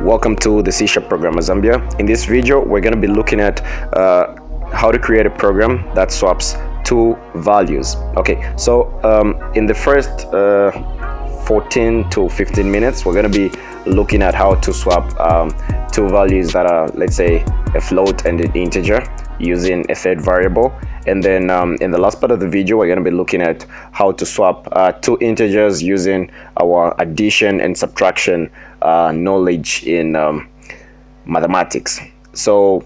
welcome to the TheCSharpProgrammerZambia. In this video, we're going to be looking at how to create a program that swaps two values. Okay, so in the first 14 to 15 minutes, we're going to be looking at how to swap two values that are, let's say, a float and an integer using a third variable. And then in the last part of the video, we're going to be looking at how to swap two integers using our addition and subtraction knowledge in mathematics. So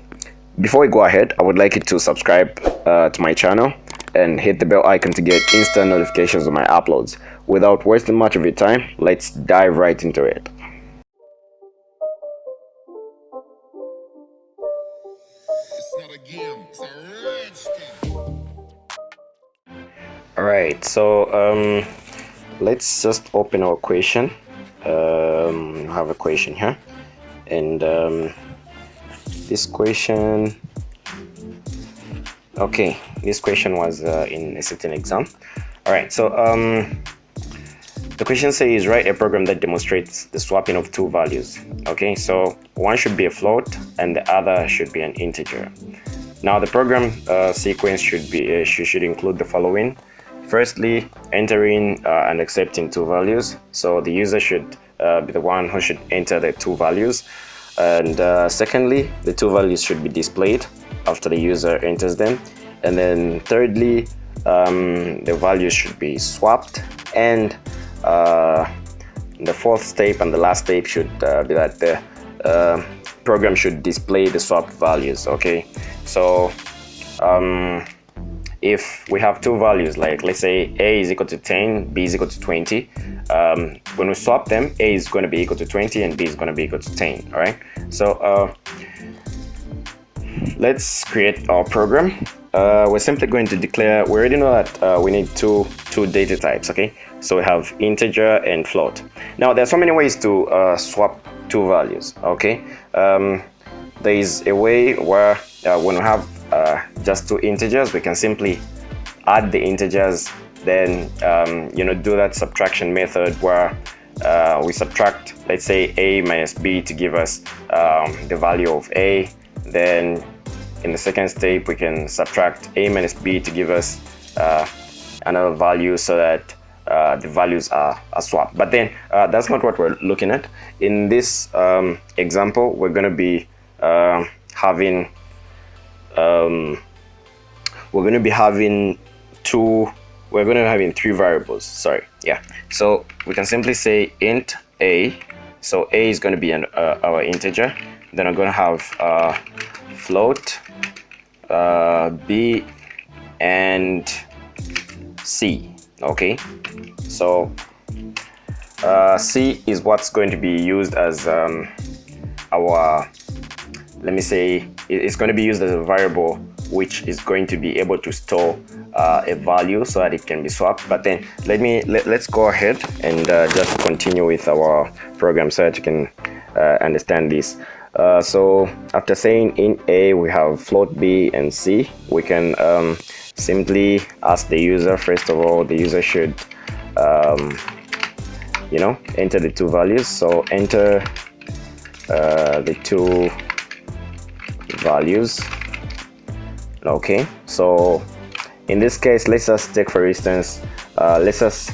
before we go ahead, I would like you to subscribe to my channel and hit the bell icon to get instant notifications of my uploads. Without wasting much of your time, let's dive right into it. It's not a game, it's a rich thing. Alright, so let's just open our equation. I have a equation here, and this equation, okay, this question was in a certain exam. Alright, so the question says write a program that demonstrates the swapping of two values. Okay, so one should be a float and the other should be an integer. Now the program sequence should include the following. Firstly, entering and accepting two values. So the user should be the one who should enter the two values. And secondly, the two values should be displayed after the user enters them. And then thirdly, the values should be swapped. And the fourth step and the last step should be that the program should display the swapped values. Okay, so if we have two values, like let's say a is equal to 10, b is equal to 20, when we swap them, a is going to be equal to 20 and b is going to be equal to 10. All right, so let's create our program. We're simply going to declare, we already know that we need two data types. Okay, so we have integer and float. Now there are so many ways to swap two values. Okay, there is a way where when we have just two integers, we can simply add the integers, then do that subtraction method where we subtract, let's say, a minus b to give us the value of a. Then in the second step, we can subtract a minus b to give us another value, so that the values are swapped. But then that's not what we're looking at. In this example, we're going to be having three variables. Sorry, yeah. So we can simply say int a. So a is going to be our integer. Then I'm going to have float b and c. Okay, so c is what's going to be used as our, let me say, it's going to be used as a variable which is going to be able to store a value so that it can be swapped. But then let's go ahead and just continue with our program so that you can understand this. So after saying in a we have float b and c, we can simply ask the user. First of all, the user should enter the two values. So enter the two values. Okay, so in this case, let's just take, for instance, let's just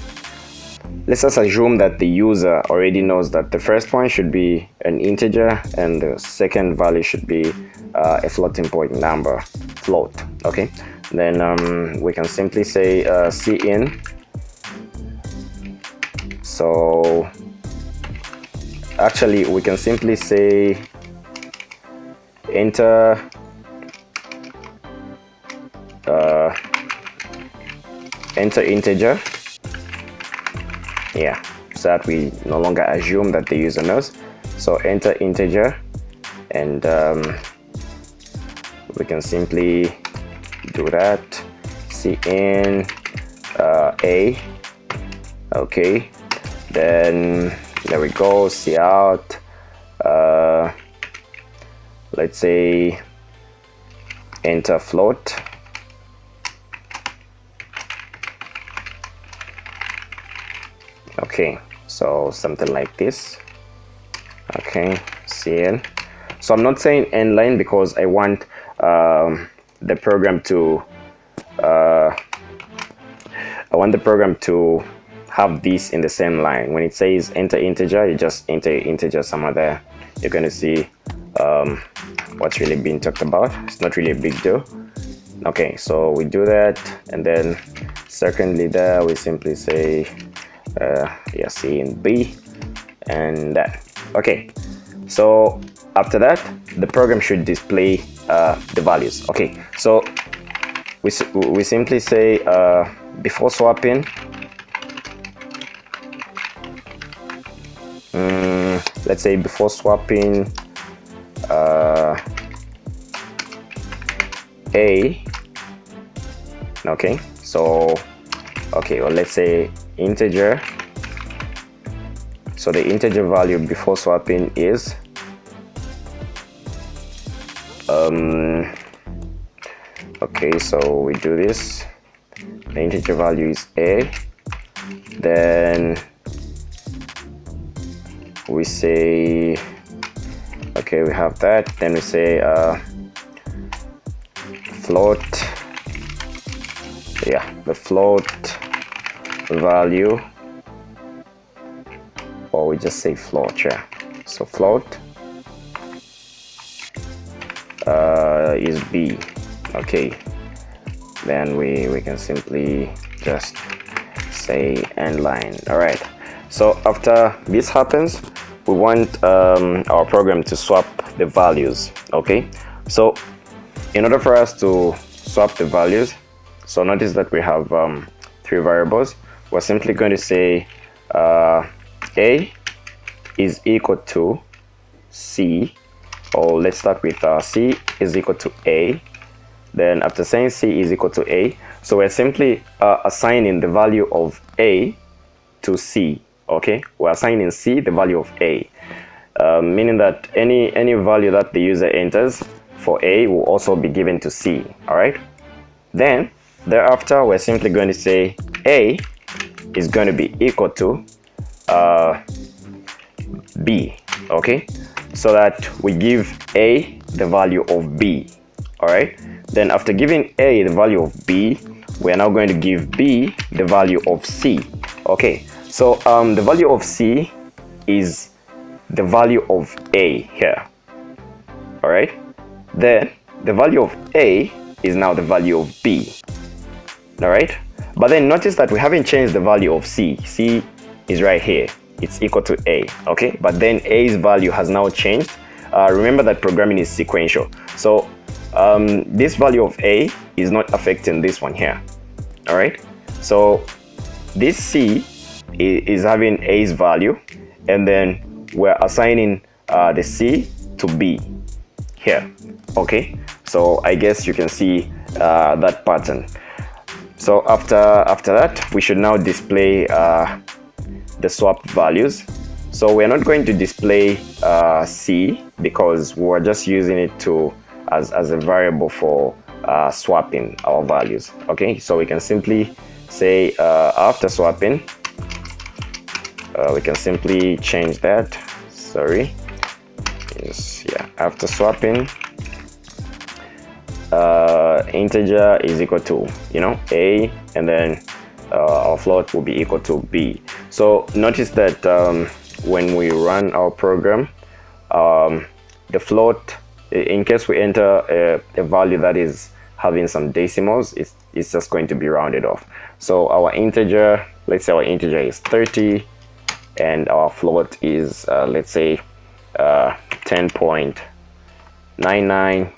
assume that the user already knows that the first one should be an integer and the second value should be a floating point number, float. Okay, then we can simply say cin. So actually we can simply say enter integer, yeah, so that we no longer assume that the user knows. So enter integer, and we can simply do that, cin a. Okay, then there we go, cout, let's say enter float. Okay, so something like this. Okay, cn. So I'm not saying end line because I want the program to have this in the same line. When it says enter integer, you just enter integer somewhere there. You're going to see what's really being talked about. It's not really a big deal. Okay, so we do that, and then secondly there we simply say C and B and that. Okay, so after that the program should display the values. Okay, so we simply say before swapping, let's say before swapping A. Okay, so well, let's say integer. So the integer value before swapping is okay, so we do this. The integer value is A, then we say, okay, we have that, then we say float, the float value, or we just say float. So float is B. Okay, then we can simply just say end line. All right, so after this happens, we want our program to swap the values. Okay, so in order for us to swap the values, so notice that we have 3 variables. We're simply going to say A is equal to C, or let's start with C is equal to A. Then after saying C is equal to A, so we're simply assigning the value of A to C. Okay, we're assigning C the value of A, meaning that any value that the user enters for A will also be given to C. All right, then thereafter we're simply going to say A is going to be equal to B. Okay, so that we give A the value of B. All right, then after giving A the value of B, we are now going to give B the value of C. Okay, so the value of C is the value of A here. All right, then the value of A is now the value of B. All right, but then notice that we haven't changed the value of C. C is right here, it's equal to A. Okay, but then A's value has now changed. Remember that programming is sequential, so this value of A is not affecting this one here. All right, so this C is having A's value, and then we're assigning the C to B here. Okay, so I guess you can see that pattern. So after that, we should now display the swapped values. So we're not going to display C because we're just using it as a variable for swapping our values. Okay, so we can simply say after swapping, we can simply change that. Sorry, after swapping, integer is equal to A, and then our float will be equal to B. So notice that when we run our program, the float, in case we enter a value that is having some decimals, it's just going to be rounded off. So our integer, let's say our integer is 30, and our float is let's say 10.99.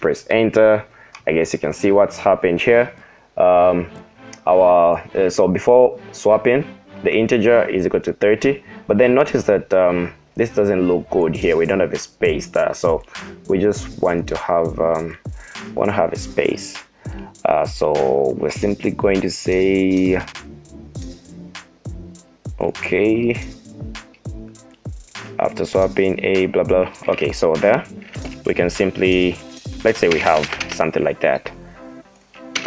Press enter. I guess you can see what's happened here. So before swapping, the integer is equal to 30, but then notice that this doesn't look good here. We don't have a space there, so we just want to have a space. So we're simply going to say okay, after swapping A blah blah. Okay, so there we can simply, let's say we have something like that.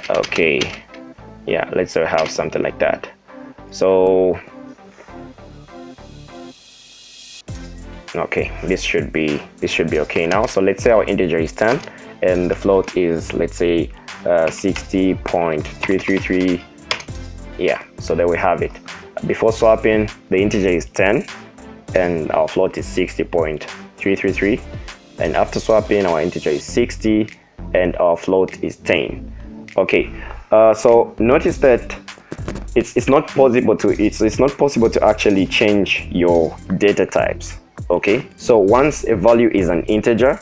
Okay, yeah, let's say we have something like that. So Okay, this should be okay now. So let's say our integer is 10 and the float is, let's say, 60.333. Yeah, so there we have it. Before swapping, the integer is 10 and our float is 60.333, and after swapping, our integer is 60 and our float is 10. Okay, so notice that it's not possible to actually change your data types. Okay, so once a value is an integer,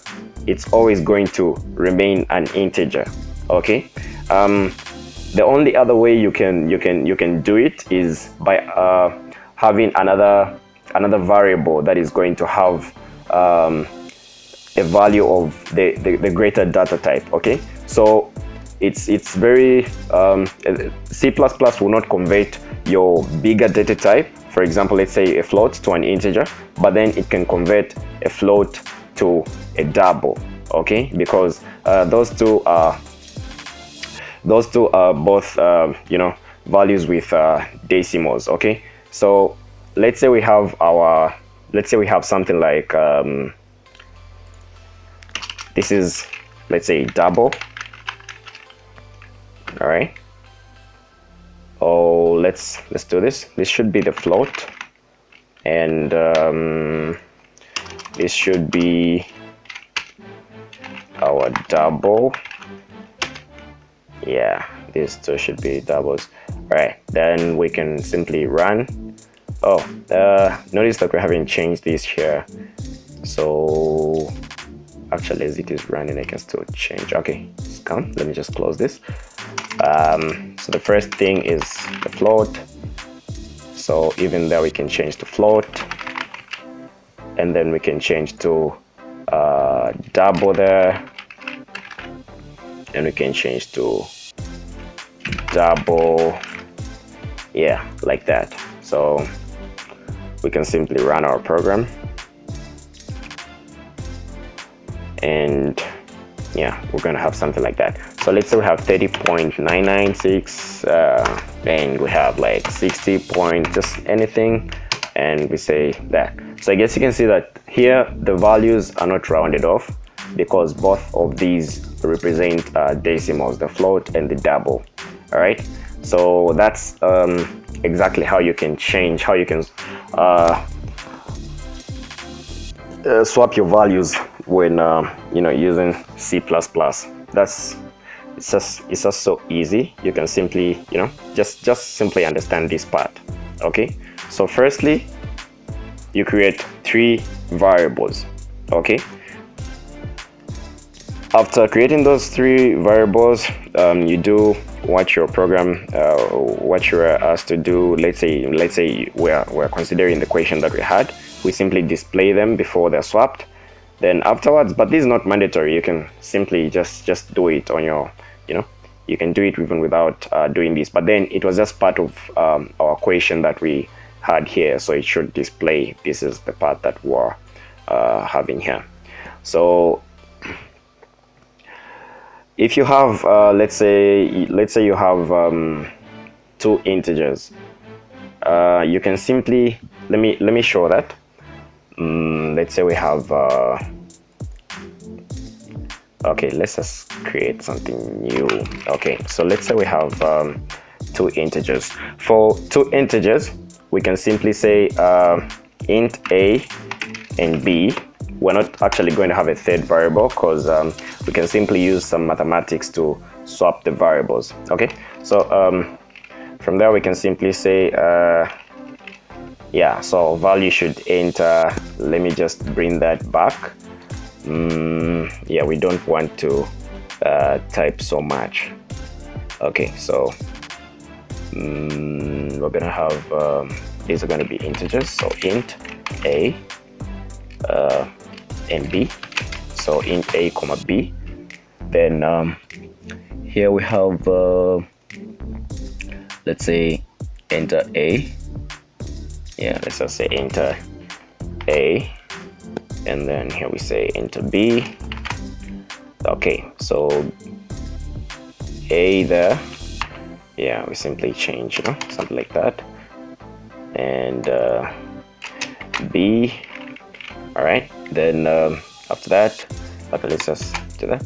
it's always going to remain an integer. Okay, the only other way you can do it is by having another variable that is going to have a value of the greater data type. Okay, so it's very C++ will not convert your bigger data type, for example, let's say a float, to an integer, but then it can convert a float to a double. Okay, because those two are both values with decimals. Okay, so let's say we have something like this is, let's say, double. All right, oh, let's do this. This should be the float, and this should be our double. Yeah, these two should be doubles. All right, then we can simply run. Oh, notice that we haven't changed this here, so actually as it is running I can still change. Okay, come, let me just close this. So the first thing is the float, so even there we can change to float, and then we can change to double there, and we can change to double. Yeah, like that. So we can simply run our program, and yeah, we're gonna have something like that. So let's say we have 30.996 and we have like 60 point just anything, and we say that. So I guess you can see that here the values are not rounded off because both of these represent decimals, the float and the double. All right, so that's exactly how you can swap your values when using C++. It's just so easy. You can simply just simply understand this part. Okay, so firstly you create 3 variables. Okay, after creating those 3 variables, you do what your program what you're asked to do. Let's say we're considering the question that we had. We simply display them before they're swapped. Then afterwards, but this is not mandatory, you can simply just do it on your, you can do it even without doing this, but then it was just part of our equation that we had here, so it should display this is the part that we're having here. So if you have let's say you have 2 integers, you can simply let me show that. Let's say we have okay, let's just create something new. Okay, so let's say we have 2 integers. For 2 integers, we can simply say int a and b. We're not actually going to have a third variable because we can simply use some mathematics to swap the variables. Okay, so from there we can simply say yeah, so value should enter. Let me just bring that back. Yeah, we don't want to type so much. Okay, so we're gonna have these are gonna be integers, so int a and b. So int a comma b. Then here we have let's say enter a. Yeah, let's just say enter a, and then here we say enter b. Okay, so a there, yeah, we simply change, something like that, and b, All right, then after that, okay, let's just do that.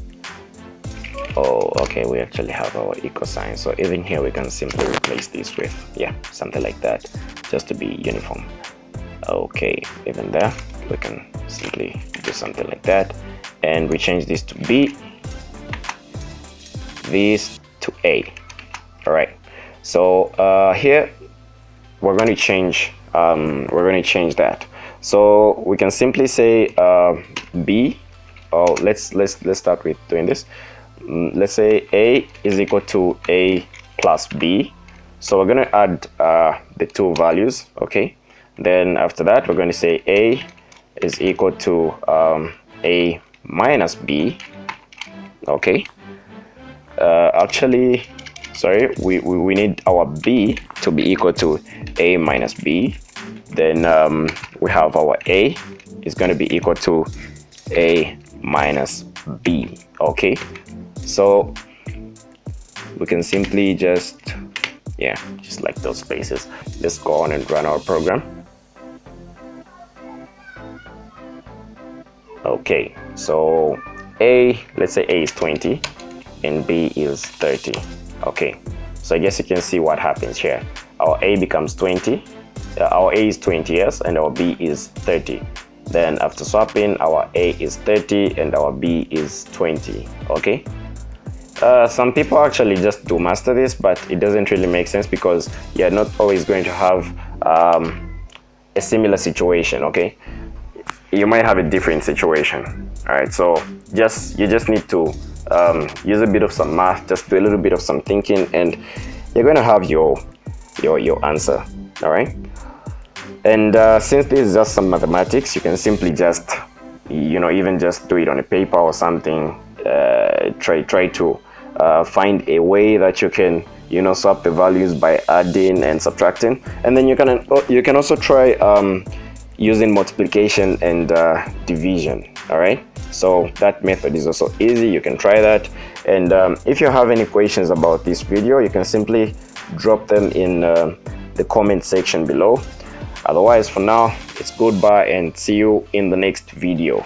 Oh, okay, we actually have our equal sign, so even here we can simply replace this with, yeah, something like that, just to be uniform. Okay, even there we can simply do something like that, and we change this to B, this to A. All right, so here we're going to change that, so we can simply say B. Oh, let's start with doing this. Let's say A is equal to A plus B, so we're going to add the two values. Okay, then after that we're going to say A is equal to A minus B. Okay, actually, sorry, we need our B to be equal to A minus B. Then we have our A is going to be equal to A minus B. Okay, so we can simply just, yeah, just like those spaces. Let's go on and run our program. Okay, so A, let's say A is 20 and B is 30. Okay, so I guess you can see what happens here. Our A becomes 20, our A is 20, yes, and our B is 30. Then after swapping, our A is 30 and our B is 20. Okay, some people actually just do master this, but it doesn't really make sense because you're not always going to have a similar situation. Okay, you might have a different situation. All right, so you just need to use a bit of some math, just do a little bit of some thinking, and you're going to have your answer. All right, and since this is just some mathematics, you can simply just, even just do it on a paper or something. Try to find a way that you can swap the values by adding and subtracting, and then you can also try using multiplication and division. All right, so that method is also easy. You can try that, and if you have any questions about this video, you can simply drop them in the comment section below. Otherwise, for now, it's goodbye and see you in the next video.